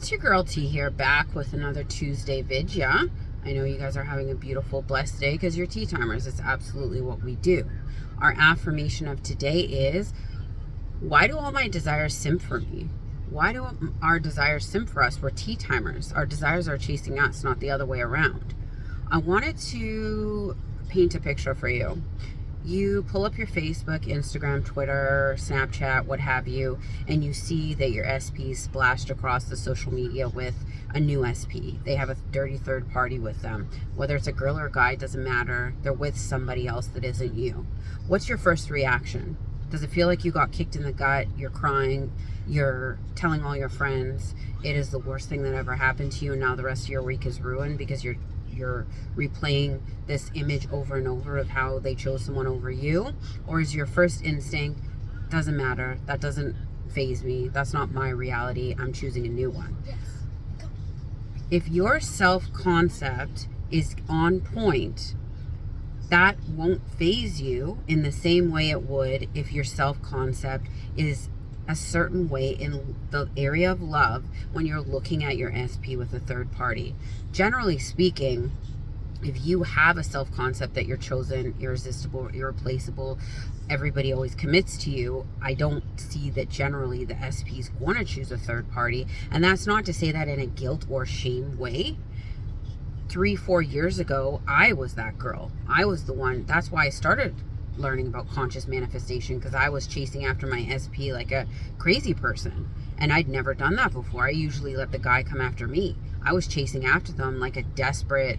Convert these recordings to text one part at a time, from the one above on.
It's your girl T here, back with another Tuesday vid, yeah? I know you guys are having a beautiful, blessed day because you're tea timers. It's absolutely what we do. Our affirmation of today is, why do all my desires simp for me? Why do our desires simp for us? We're tea timers. Our desires are chasing us, not the other way around. I wanted to paint a picture for you. You pull up your Facebook, Instagram, Twitter, Snapchat, what have you, and you see that your SP splashed across the social media with a new SP. They have a dirty third party with them. Whether it's a girl or a guy, doesn't matter. They're with somebody else that isn't you. What's your first reaction? Does it feel like you got kicked in the gut? You're crying. You're telling all your friends it is the worst thing that ever happened to you, and now the rest of your week is ruined because you're replaying this image over and over of how they chose someone over you? Or is your first instinct, doesn't matter, that doesn't faze me, that's not my reality, I'm choosing a new one? Yes. Go. If your self-concept is on point, that won't faze you in the same way it would if your self-concept is a certain way in the area of love when you're looking at your SP with a third party. Generally speaking, if you have a self-concept that you're chosen, irresistible, irreplaceable, everybody always commits to you, I don't see that generally the SP is going to choose a third party. And that's not to say that in a guilt or shame way. 3-4 years ago, I was that girl. I was the one. That's why I started learning about conscious manifestation, because I was chasing after my SP like a crazy person, and I'd never done that before. I usually let the guy come after me. I was chasing after them like a desperate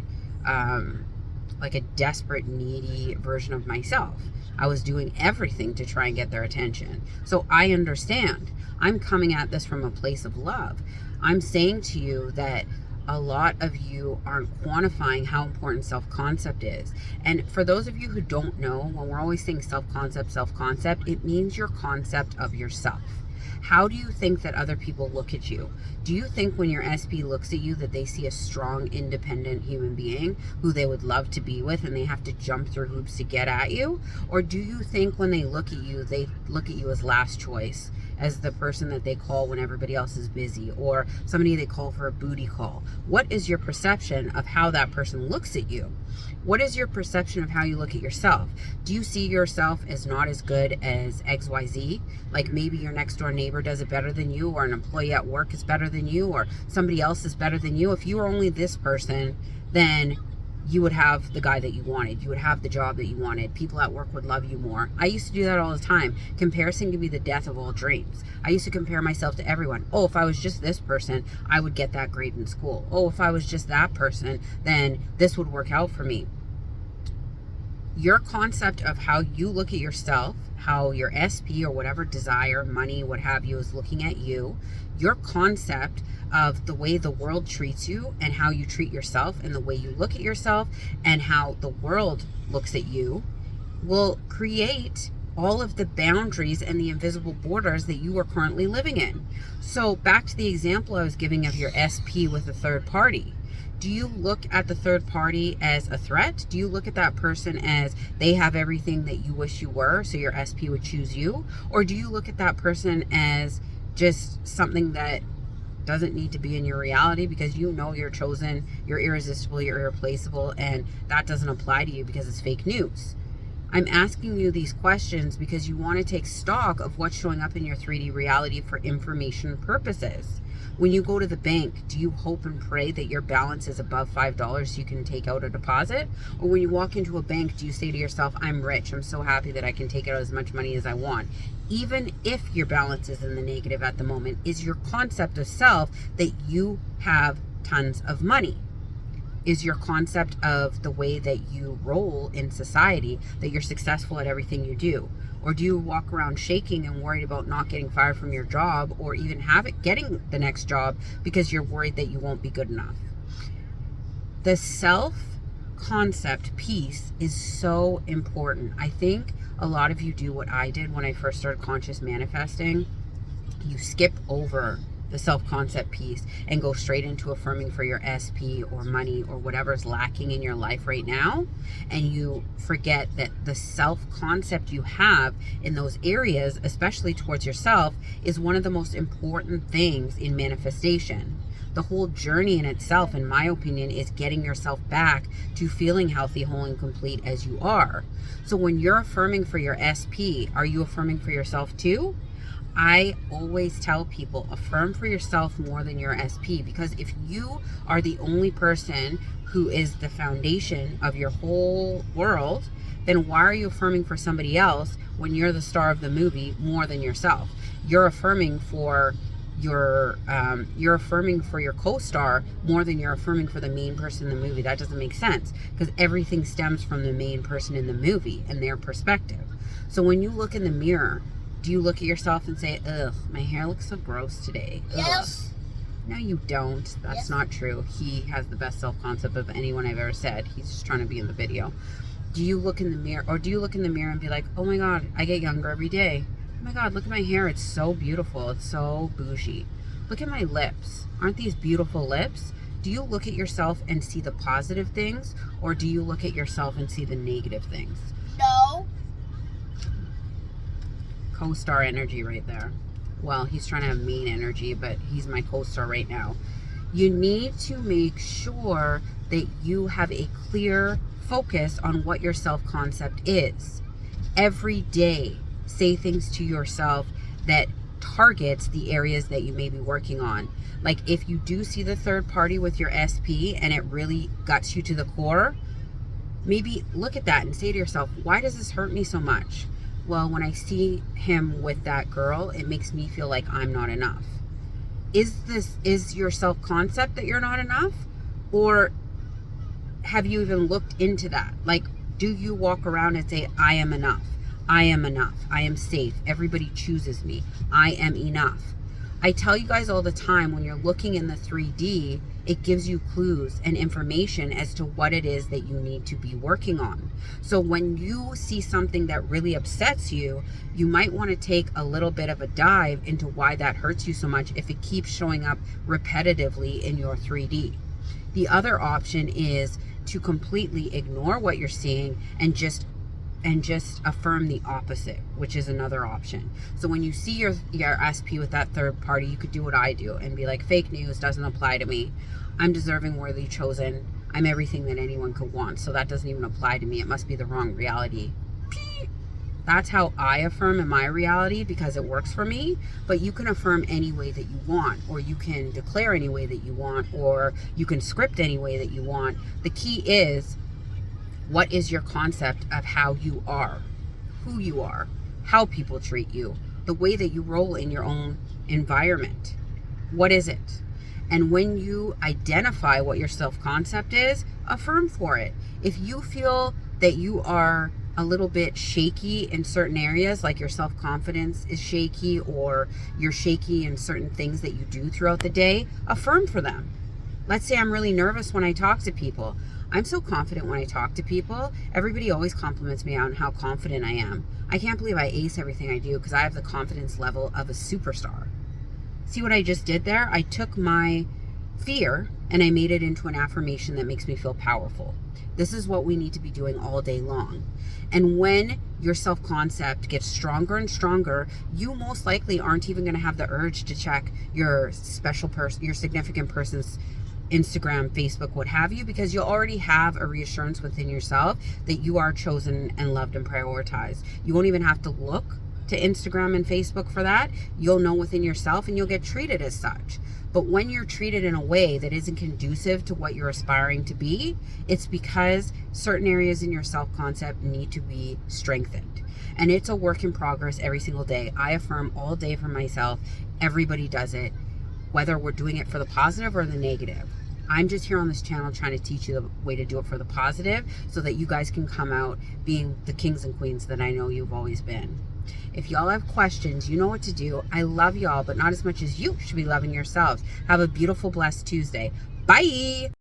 needy version of myself. I was doing everything to try and get their attention. So I understand. I'm coming at this from a place of love. I'm saying to you that a lot of you aren't quantifying how important self-concept is. And for those of you who don't know, when we're always saying self-concept, it means your concept of yourself. How do you think that other people look at you? Do you think when your SP looks at you that they see a strong, independent human being who they would love to be with and they have to jump through hoops to get at you? Or do you think when they look at you, they look at you as last choice, as the person that they call when everybody else is busy, or somebody they call for a booty call? What is your perception of how that person looks at you? What is your perception of how you look at yourself? Do you see yourself as not as good as XYZ? Like maybe your next door neighbor does it better than you, or an employee at work is better than you, or somebody else is better than you. If you were only this person, then you would have the guy that you wanted. You would have the job that you wanted. People at work would love you more. I used to do that all the time. Comparison can be the death of all dreams. I used to compare myself to everyone. Oh, if I was just this person, I would get that grade in school. Oh, if I was just that person, then this would work out for me. Your concept of how you look at yourself, how your SP or whatever desire, money, what have you, is looking at you, your concept of the way the world treats you and how you treat yourself and the way you look at yourself and how the world looks at you will create all of the boundaries and the invisible borders that you are currently living in. So back to the example I was giving of your SP with a third party. Do you look at the third party as a threat? Do you look at that person as they have everything that you wish you were, so your SP would choose you? Or do you look at that person as just something that doesn't need to be in your reality because you know you're chosen, you're irresistible, you're irreplaceable, and that doesn't apply to you because it's fake news? I'm asking you these questions because you want to take stock of what's showing up in your 3D reality for information purposes. When you go to the bank, do you hope and pray that your balance is above $5 so you can take out a deposit? Or when you walk into a bank, do you say to yourself, I'm rich, I'm so happy that I can take out as much money as I want? Even if your balance is in the negative at the moment, is your concept of self that you have tons of money? Is your concept of the way that you roll in society that you're successful at everything you do? Or do you walk around shaking and worried about not getting fired from your job or even getting the next job because you're worried that you won't be good enough? The self-concept piece is so important. I think a lot of you do what I did when I first started conscious manifesting. You skip over the self-concept piece and go straight into affirming for your SP or money or whatever's lacking in your life right now. And you forget that the self-concept you have in those areas, especially towards yourself, is one of the most important things in manifestation. The whole journey in itself, in my opinion, is getting yourself back to feeling healthy, whole, and complete as you are. So when you're affirming for your SP, are you affirming for yourself too? I always tell people, affirm for yourself more than your SP, because if you are the only person who is the foundation of your whole world, then why are you affirming for somebody else when you're the star of the movie more than yourself? You're affirming for your co-star more than you're affirming for the main person in the movie. That doesn't make sense, because everything stems from the main person in the movie and their perspective. So when you look in the mirror, do you look at yourself and say, ugh, my hair looks so gross today? Ugh. Yes. No, you don't. That's Yes. not true. He has the best self-concept of anyone I've ever said. He's just trying to be in the video. Do you look in the mirror, or do you look in the mirror and be like, oh my God, I get younger every day. Oh my God, look at my hair. It's so beautiful. It's so bougie. Look at my lips. Aren't these beautiful lips? Do you look at yourself and see the positive things, or do you look at yourself and see the negative things? No. Co-star energy right there. Well, he's trying to have mean energy, but he's my co-star right now. You need to make sure that you have a clear focus on what your self-concept is. Every day, say things to yourself that targets the areas that you may be working on. Like if you do see the third party with your SP and it really guts you to the core, maybe look at that and say to yourself, why does this hurt me so much? Well, when I see him with that girl, it makes me feel like I'm not enough. Is your self-concept that you're not enough? Or have you even looked into that? Like, do you walk around and say, I am enough? I am enough. I am safe. Everybody chooses me. I am enough. I tell you guys all the time, when you're looking in the 3D, it gives you clues and information as to what it is that you need to be working on. So when you see something that really upsets you, you might want to take a little bit of a dive into why that hurts you so much if it keeps showing up repetitively in your 3D. The other option is to completely ignore what you're seeing and just affirm the opposite, which is another option. So when you see your SP with that third party, you could do what I do and be like, fake news doesn't apply to me. I'm deserving, worthy, chosen. I'm everything that anyone could want. So that doesn't even apply to me. It must be the wrong reality. That's how I affirm in my reality, because it works for me. But you can affirm any way that you want, or you can declare any way that you want, or you can script any way that you want. The key is, what is your concept of how you are, who you are, how people treat you, the way that you roll in your own environment? What is it? And when you identify what your self-concept is, affirm for it. If you feel that you are a little bit shaky in certain areas, like your self-confidence is shaky, or you're shaky in certain things that you do throughout the day, affirm for them. Let's say I'm really nervous when I talk to people. I'm so confident when I talk to people. Everybody always compliments me on how confident I am. I can't believe I ace everything I do because I have the confidence level of a superstar. See what I just did there? I took my fear and I made it into an affirmation that makes me feel powerful. This is what we need to be doing all day long. And when your self-concept gets stronger and stronger, you most likely aren't even going to have the urge to check your special person, your significant person's Instagram, Facebook, what have you, because you'll already have a reassurance within yourself that you are chosen and loved and prioritized. You won't even have to look to Instagram and Facebook for that. You'll know within yourself and you'll get treated as such. But when you're treated in a way that isn't conducive to what you're aspiring to be, it's because certain areas in your self-concept need to be strengthened. And it's a work in progress every single day. I affirm all day for myself. Everybody does it, whether we're doing it for the positive or the negative. I'm just here on this channel trying to teach you the way to do it for the positive so that you guys can come out being the kings and queens that I know you've always been. If y'all have questions, you know what to do. I love y'all, but not as much as you should be loving yourselves. Have a beautiful, blessed Tuesday. Bye!